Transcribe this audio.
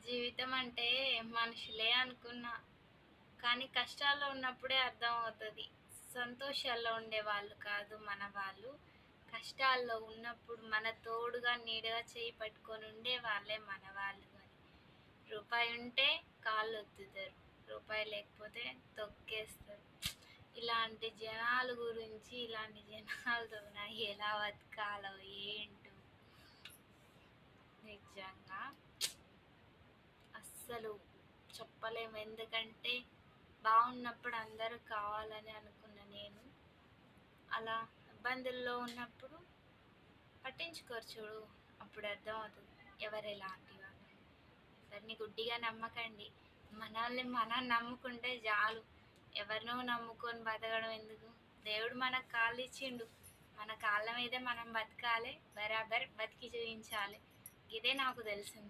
జీవితం అంటే మనుషులే అనుకున్నా. కానీ కష్టాల్లో ఉన్నప్పుడే అర్థమవుతది. సంతోషాల్లో ఉండేవాళ్ళు కాదు మన వాళ్ళు. కష్టాల్లో ఉన్నప్పుడు మన తోడుగా, నీడగా చేయి పట్టుకొని ఉండేవాళ్ళే మన వాళ్ళు అని. రూపాయి ఉంటే కాళ్ళొత్తుతారు. రూపాయి లేకపోతే తొక్కేస్తారు. ఇలాంటి జనాల గురించి, ఇలాంటి జనాలతో ఎలా బతకాలో ఏంటో నిజంగా అస్సలు చెప్పలేము. ఎందుకంటే బాగున్నప్పుడు అందరూ కావాలని అనుకున్న నేను, అలా ఇబ్బందుల్లో ఉన్నప్పుడు పట్టించుకోరు చూడు, అప్పుడు అర్థమవుతుంది ఎవరు ఎలాంటి వాళ్ళు. ఎవరిని గుడ్డిగా నమ్మకండి. మనల్ని మనం నమ్ముకుంటే చాలు. ఎవరినో నమ్ముకొని బతకడం ఎందుకు? దేవుడు మనకు కాళ్ళు ఇచ్చిండు. మన కాళ్ళ మీదే మనం బతకాలి, బరాబర్ బతికి చూపించాలి. ఇదే నాకు తెలిసింది.